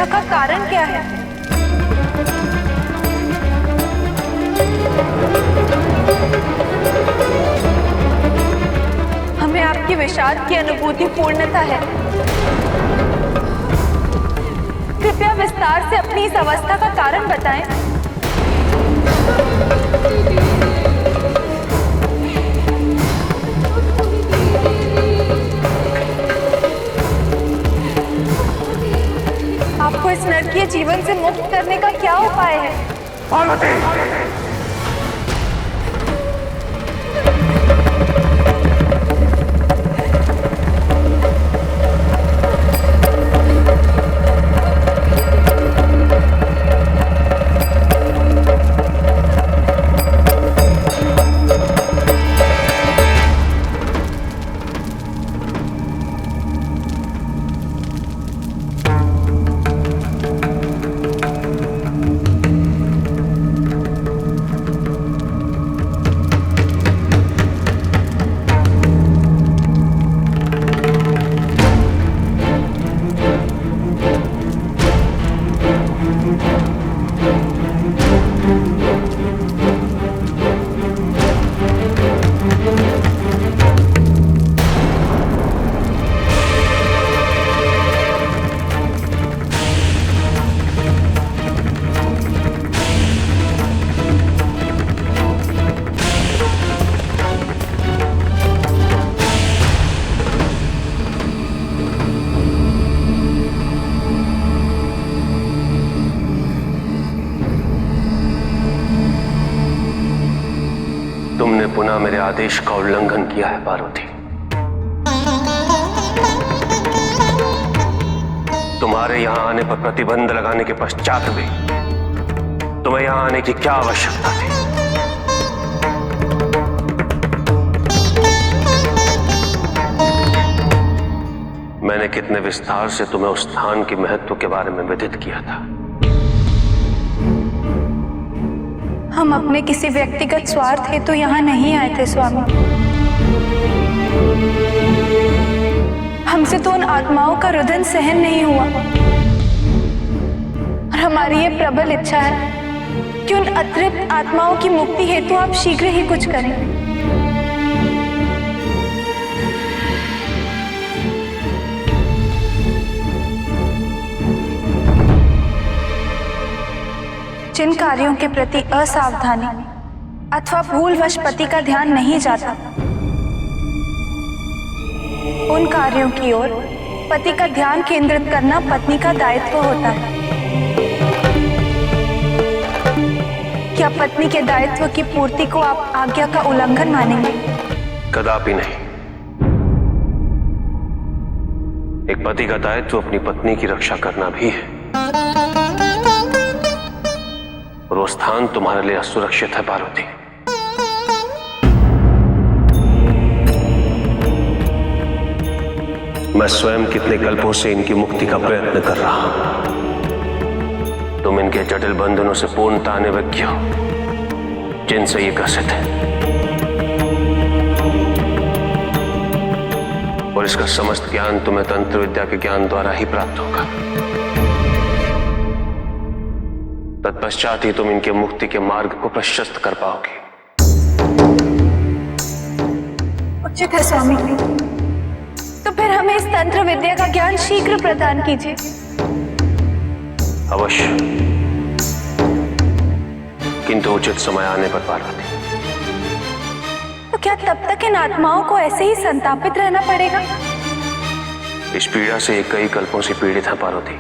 व्यथा का कारण क्या है? हमें आपकी विषाद की अनुभूति पूर्णता है। कृपया विस्तार से अपनी इस अवस्था का कारण बताएं। आपको इस नरकीय जीवन से मुक्त करने का क्या उपाय है? पार्वती, तुमने पुनः मेरे आदेश का उल्लंघन किया है पार्वती। तुम्हारे यहां आने पर प्रतिबंध लगाने के पश्चात भी तुम्हें यहां आने की क्या आवश्यकता थी? मैंने कितने विस्तार से तुम्हें उस स्थान के महत्व के बारे में विदित किया था। हम अपने किसी व्यक्तिगत स्वार्थ हेतु यहाँ नहीं आए थे स्वामी। हमसे तो उन आत्माओं का रुदन सहन नहीं हुआ और हमारी ये प्रबल इच्छा है कि उन अतृप्त आत्माओं की मुक्ति हेतु आप शीघ्र ही कुछ करें। जिन कार्यों के प्रति असावधानी अथवा भूलवश पति का ध्यान नहीं जाता, उन कार्यों की ओर पति का ध्यान केंद्रित करना पत्नी का दायित्व होता है। क्या पत्नी के दायित्व की पूर्ति को आप आज्ञा का उल्लंघन मानेंगे? कदापि नहीं। एक पति का दायित्व अपनी पत्नी की रक्षा करना भी है, और वो स्थान तुम्हारे लिए असुरक्षित है पार्वती। मैं स्वयं कितने कल्पों से इनकी मुक्ति का प्रयत्न कर रहा हूं। तुम इनके जटिल बंधनों से पूर्णतः अनभिज्ञ हो, जिनसे ये ग्रसित है, और इसका समस्त ज्ञान तुम्हें तंत्र विद्या के ज्ञान द्वारा ही प्राप्त होगा। तत्पश्चात ही तुम इनके मुक्ति के मार्ग को प्रशस्त कर पाओगे। उचित है स्वामी। तो फिर हमें इस तंत्र विद्या का ज्ञान शीघ्र प्रदान कीजिए। अवश्य, किंतु उचित समय आने पर पार्वती। तो क्या तब तक इन आत्माओं को ऐसे ही संतापित रहना पड़ेगा? इस पीड़ा से ये कई कल्पों से पीड़ित है पार्वती।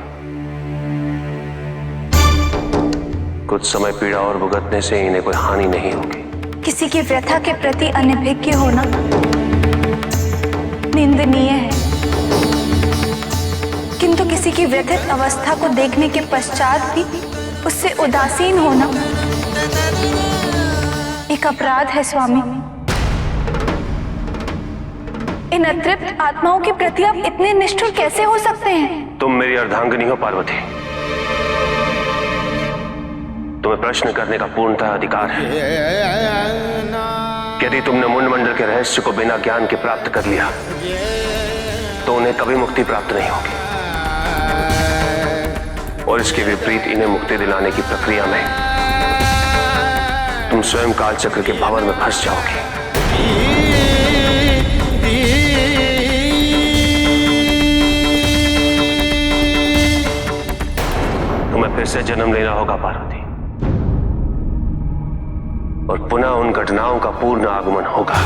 कुछ समय पीड़ा और भुगतने से इन्हें कोई हानि नहीं होगी। किसी की व्यथा के प्रति अनभिज्ञ होना निंदनीय है, किंतु किसी की व्यथित अवस्था को देखने के पश्चात भी उससे उदासीन होना एक अपराध है स्वामी। इन अतृप्त आत्माओं के प्रति आप इतने निष्ठुर कैसे हो सकते हैं? तुम मेरी अर्धांगिनी हो पार्वती। तुम्हें प्रश्न करने का पूर्णतः अधिकार है। यदि तुमने मुंडमंडल के रहस्य को बिना ज्ञान के प्राप्त कर लिया तो उन्हें कभी मुक्ति प्राप्त नहीं होगी। और इसके विपरीत इन्हें मुक्ति दिलाने की प्रक्रिया में तुम स्वयं काल चक्र के भंवर में फंस जाओगे। तुम्हें फिर से जन्म लेना होगा पार्वती, और पुनः उन घटनाओं का पूर्ण आगमन होगा